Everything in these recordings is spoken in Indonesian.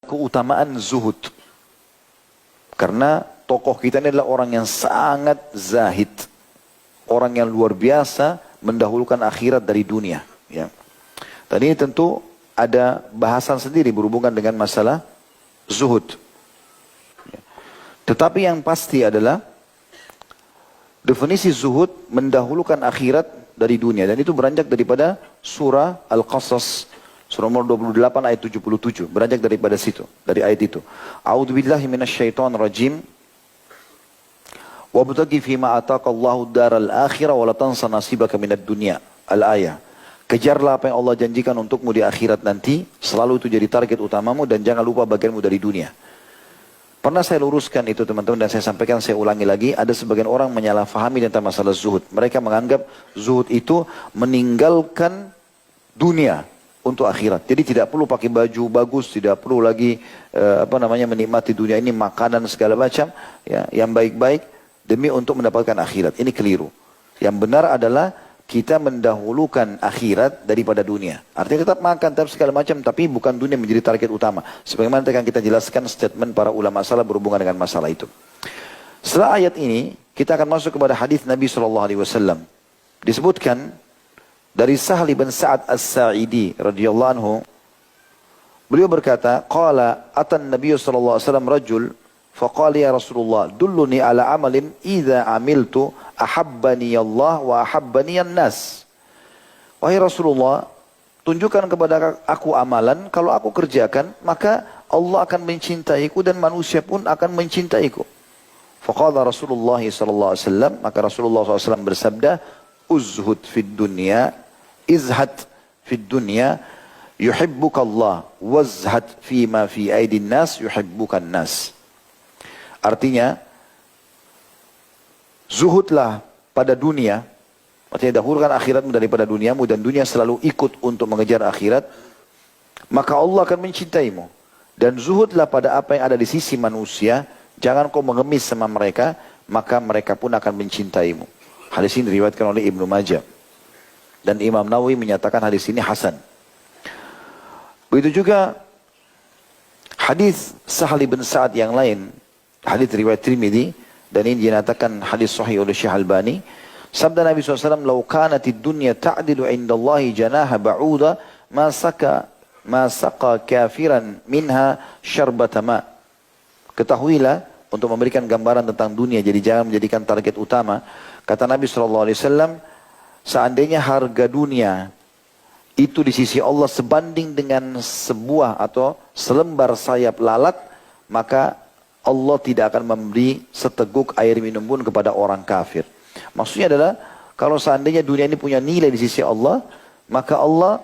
keutamaan zuhud. Karena tokoh kita ini adalah orang yang sangat zahid. Orang yang luar biasa mendahulukan akhirat dari dunia. Ya. Dan ini tentu ada bahasan sendiri berhubungan dengan masalah zuhud. Ya. Tetapi yang pasti adalah definisi zuhud mendahulukan akhirat dari dunia. Dan itu beranjak daripada surah Al-Qasas. Surah nomor 28 ayat 77. Beranjak daripada situ. Dari ayat itu. A'udzubillahi minasyaitonirrajim. Wabtaghi fima ataqallahu daral akhirah wa la tansa nasibaka minad dunya. Al-ayah. Kejarlah apa yang Allah janjikan untukmu di akhirat nanti. Selalu itu jadi target utamamu dan jangan lupa bagianmu dari dunia. Pernah saya luruskan itu teman-teman dan saya sampaikan, saya ulangi lagi. Ada sebagian orang menyalahfahami tentang masalah zuhud. Mereka menganggap zuhud itu meninggalkan dunia untuk akhirat. Jadi tidak perlu pakai baju bagus, tidak perlu lagi menikmati dunia ini, makanan segala macam ya, yang baik-baik demi untuk mendapatkan akhirat. Ini keliru. Yang benar adalah kita mendahulukan akhirat daripada dunia. Artinya tetap makan, tetap segala macam, tapi bukan dunia menjadi target utama. Sebagaimana akan kita jelaskan statement para ulama salah berhubungan dengan masalah itu. Setelah ayat ini, kita akan masuk kepada hadis Nabi SAW. Disebutkan dari Sahli bin Sa'ad As-Sa'idi radhiyallahu anhu, beliau berkata, qala atan Nabi sallallahu alaihi wasallam rajul faqala ya Rasulullah dulluni ala amalin idza amiltu ahabbani Allah wa ahabbani an-nas. Wahai Rasulullah, tunjukkan kepada aku amalan, kalau aku kerjakan maka Allah akan mencintaiku dan manusia pun akan mencintaiku. Faqala Rasulullah sallallahu alaihi wasallam, maka Rasulullah SAW bersabda, uzhud fid dunya, izhad fid dunya, yuhibbuka Allah, wazhad fima fi aidin nas, yuhibbukan nas. Artinya, zuhudlah pada dunia, artinya dahulukan akhiratmu daripada duniamu, dan dunia selalu ikut untuk mengejar akhirat, maka Allah akan mencintaimu. Dan zuhudlah pada apa yang ada di sisi manusia, jangan kau mengemis sama mereka, maka mereka pun akan mencintaimu. Hadis ini diriwayatkan oleh Ibnu Majah. Dan Imam Nawawi menyatakan hadis ini hasan. Begitu juga hadis Sahli bin Sa'ad yang lain, hadis riwayat Tirmidzi, dan ini dinyatakan hadis sahih oleh Syekh Albani. Sabda Nabi SAW, "Lau kanatid dunya ta'dilu indallahi janaha ba'uda ma saqa kafiran minha syarbata ma." Ketahuilah, untuk memberikan gambaran tentang dunia, jadi jangan menjadikan target utama. Kata Nabi SAW, seandainya harga dunia itu di sisi Allah sebanding dengan sebuah atau selembar sayap lalat, maka Allah tidak akan memberi seteguk air minum pun kepada orang kafir. Maksudnya adalah, kalau seandainya dunia ini punya nilai di sisi Allah, maka Allah,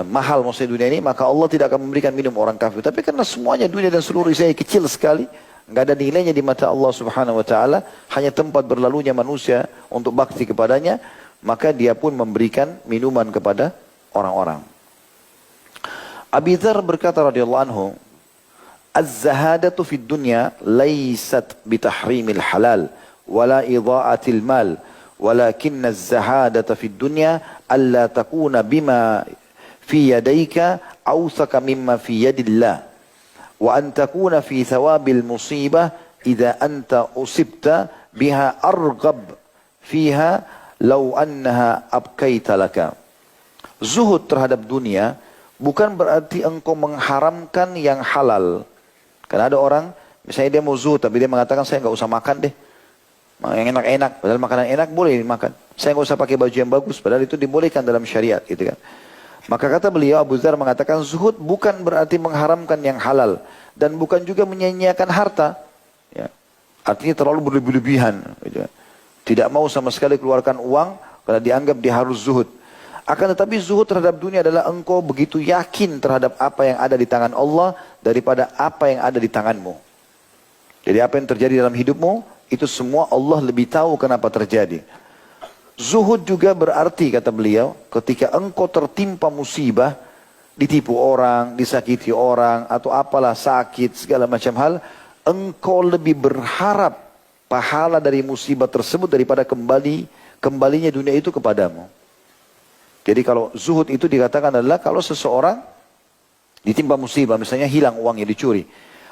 mahal maksudnya dunia ini, maka Allah tidak akan memberikan minum orang kafir. Tapi karena semuanya dunia dan seluruh isinya kecil sekali, nggak ada nilainya di mata Allah Subhanahu Wa Taala, hanya tempat berlalunya manusia untuk bakti kepadanya, maka dia pun memberikan minuman kepada orang-orang. Abi Dzar berkata radhiyallahu anhu, az-zahadatu fid dunya laysat bitahrimil halal wala idha'atil mal, walakinna az-zahadata fid dunya alla takuna bima fi yadayka awthaka mimma fi yadillah wa an takuna fi thawabil musibah idza anta usibta biha arghab fiha law annaha abkaita laka. Zuhud terhadap dunia bukan berarti engkau mengharamkan yang halal. Karena ada orang, misalnya dia mau zuhud, tapi dia mengatakan saya nggak usah makan deh, yang enak-enak, padahal makanan enak boleh dimakan. Saya nggak usah pakai baju yang bagus, padahal itu dibolehkan dalam syariat, gitu kan. Maka kata beliau, Abu Dzar mengatakan, zuhud bukan berarti mengharamkan yang halal, dan bukan juga menyia-nyiakan harta. Ya. Artinya terlalu berlebih-lebihan. Gitu. Tidak mau sama sekali keluarkan uang, karena dianggap dia harus zuhud. Akan tetapi zuhud terhadap dunia adalah engkau begitu yakin terhadap apa yang ada di tangan Allah daripada apa yang ada di tanganmu. Jadi apa yang terjadi dalam hidupmu, itu semua Allah lebih tahu kenapa terjadi. Zuhud juga berarti, kata beliau, ketika engkau tertimpa musibah, ditipu orang, disakiti orang, atau apalah sakit, segala macam hal, engkau lebih berharap pahala dari musibah tersebut daripada kembalinya dunia itu kepadamu. Jadi kalau zuhud itu dikatakan adalah kalau seseorang ditimpa musibah, misalnya hilang uangnya, dicuri.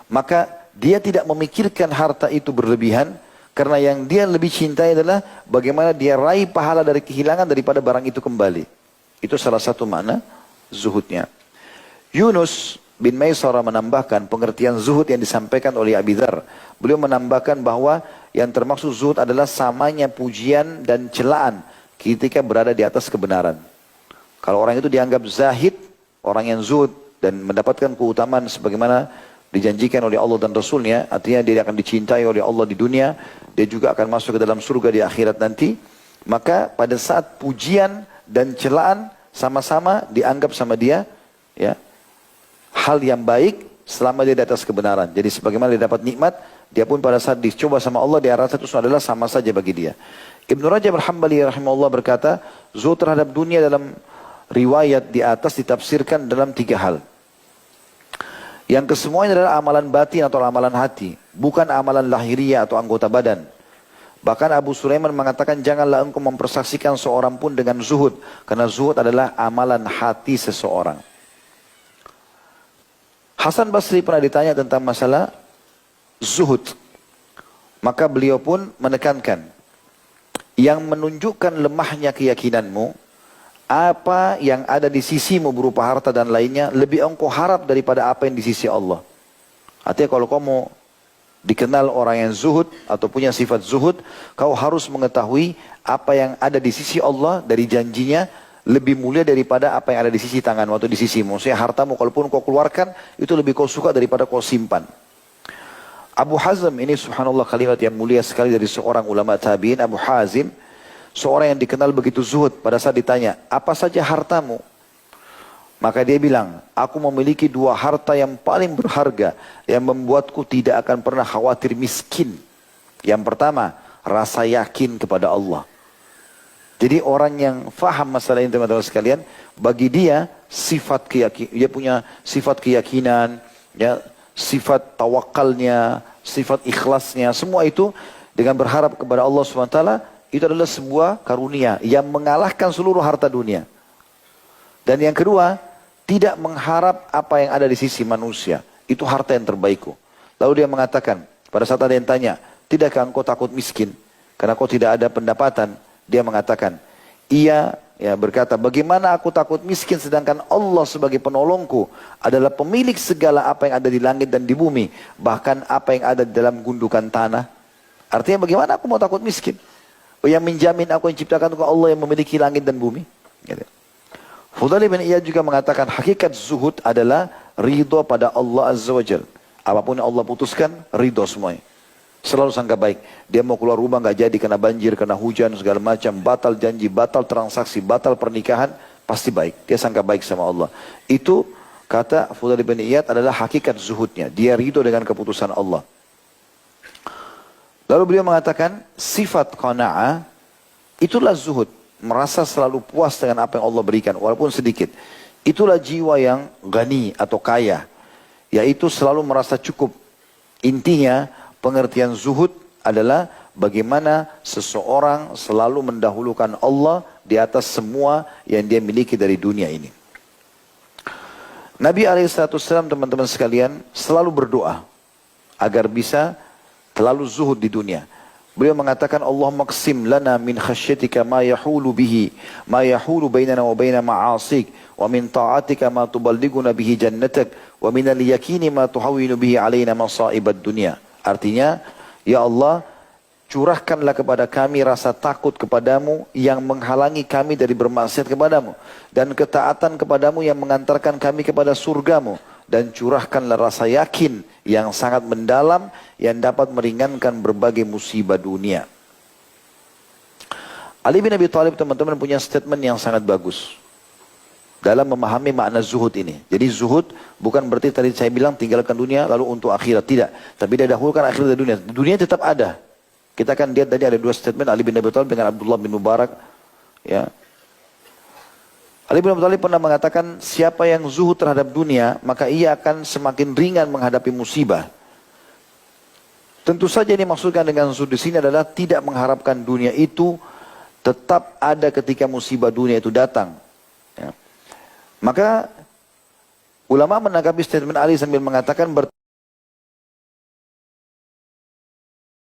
Maka dia tidak memikirkan harta itu berlebihan, karena yang dia lebih cintai adalah bagaimana dia raih pahala dari kehilangan daripada barang itu kembali. Itu salah satu makna zuhudnya. Yunus bin Maisarah menambahkan pengertian zuhud yang disampaikan oleh Abi Dzar. Beliau menambahkan bahwa yang termaksud zuhud adalah samanya pujian dan celaan ketika berada di atas kebenaran. Kalau orang itu dianggap zahid, orang yang zuhud dan mendapatkan keutamaan sebagaimana dijanjikan oleh Allah dan Rasulnya, artinya dia akan dicintai oleh Allah di dunia, dia juga akan masuk ke dalam surga di akhirat nanti. Maka pada saat pujian dan celaan sama-sama dianggap sama dia, ya, hal yang baik selama dia di atas kebenaran. Jadi sebagaimana dia dapat nikmat, dia pun pada saat dicoba sama Allah, dia rasa itu adalah sama saja bagi dia. Ibnu Rajab Al-Hambali rahimahullah berkata, zuhud terhadap dunia dalam riwayat di atas ditafsirkan dalam 3 hal. Yang kesemuanya adalah amalan batin atau amalan hati, bukan amalan lahiriah atau anggota badan. Bahkan Abu Sulaiman mengatakan, janganlah engkau mempersaksikan seorang pun dengan zuhud, karena zuhud adalah amalan hati seseorang. Hasan Basri pernah ditanya tentang masalah zuhud. Maka beliau pun menekankan, yang menunjukkan lemahnya keyakinanmu, apa yang ada di sisimu berupa harta dan lainnya, lebih engkau harap daripada apa yang di sisi Allah. Artinya kalau kamu dikenal orang yang zuhud atau punya sifat zuhud, kau harus mengetahui apa yang ada di sisi Allah dari janjinya, lebih mulia daripada apa yang ada di sisi tanganmu atau di sisimu. Maksudnya hartamu kalaupun kau keluarkan, itu lebih kau suka daripada kau simpan. Abu Hazm ini subhanallah kalimat yang mulia sekali dari seorang ulama tabi'in. Abu Hazim, seorang yang dikenal begitu zuhud, pada saat ditanya, apa saja hartamu? Maka dia bilang, aku memiliki 2 harta yang paling berharga, yang membuatku tidak akan pernah khawatir miskin. Yang pertama, rasa yakin kepada Allah. Jadi orang yang faham masalah ini teman-teman sekalian, bagi dia sifat keyakinan, dia punya sifat keyakinan, ya, sifat tawakalnya, sifat ikhlasnya, semua itu dengan berharap kepada Allah SWT, itu adalah sebuah karunia yang mengalahkan seluruh harta dunia. Dan yang kedua, tidak mengharap apa yang ada di sisi manusia, itu harta yang terbaikku. Lalu dia mengatakan, pada saat ada yang tanya, tidakkah engkau takut miskin karena kau tidak ada pendapatan? Dia mengatakan, iya, ya, berkata, bagaimana aku takut miskin sedangkan Allah sebagai penolongku adalah pemilik segala apa yang ada di langit dan di bumi, bahkan apa yang ada di dalam gundukan tanah. Artinya bagaimana aku mau takut miskin? Yang menjamin aku yang ciptakan itu Allah yang memiliki langit dan bumi. Gitu. Fudail bin Iyad juga mengatakan, hakikat zuhud adalah ridho pada Allah Azza wa Jal. Apapun yang Allah putuskan, ridho semuanya. Selalu sangka baik. Dia mau keluar rumah nggak jadi karena banjir, karena hujan, segala macam. Batal janji, batal transaksi, batal pernikahan. Pasti baik. Dia sangka baik sama Allah. Itu kata Fudail bin Iyad adalah hakikat zuhudnya. Dia ridho dengan keputusan Allah. Lalu beliau mengatakan sifat qana'ah itulah zuhud. Merasa selalu puas dengan apa yang Allah berikan walaupun sedikit. Itulah jiwa yang ghani atau kaya. Yaitu selalu merasa cukup. Intinya pengertian zuhud adalah bagaimana seseorang selalu mendahulukan Allah di atas semua yang dia miliki dari dunia ini. Nabi SAW teman-teman sekalian selalu berdoa agar bisa terlalu zuhud di dunia. Beliau mengatakan, Allahumma qsim lana min khasyatika ma yahulu bihi, ma yahulu bainana wa baina ma'asik, wa min ta'atika ma tuballighuna bihi jannatak, wa min al-yakini ma tuhawwinu bihi alaina masa'ibad dunya. Artinya, ya Allah, curahkanlah kepada kami rasa takut kepadamu yang menghalangi kami dari bermaksiat kepadamu, dan ketaatan kepadamu yang mengantarkan kami kepada surgamu, dan curahkanlah rasa yakin yang sangat mendalam yang dapat meringankan berbagai musibah dunia. Ali bin Abi Thalib teman-teman punya statement yang sangat bagus dalam memahami makna zuhud ini. Jadi zuhud bukan berarti tadi saya bilang tinggalkan dunia lalu untuk akhirat, tidak. Tapi dia dahulukan akhirat dari dunia. Dunia tetap ada. Kita akan lihat tadi ada 2 statement Ali bin Abi Thalib dengan Abdullah bin Mubarak. Ya. Ali bin Abi Thalib pernah mengatakan, siapa yang zuhud terhadap dunia, maka ia akan semakin ringan menghadapi musibah. Tentu saja ini maksudkan dengan zuhud di sini adalah tidak mengharapkan dunia itu tetap ada ketika musibah dunia itu datang. Ya. Maka Ulama menanggapi statement Ali sambil mengatakan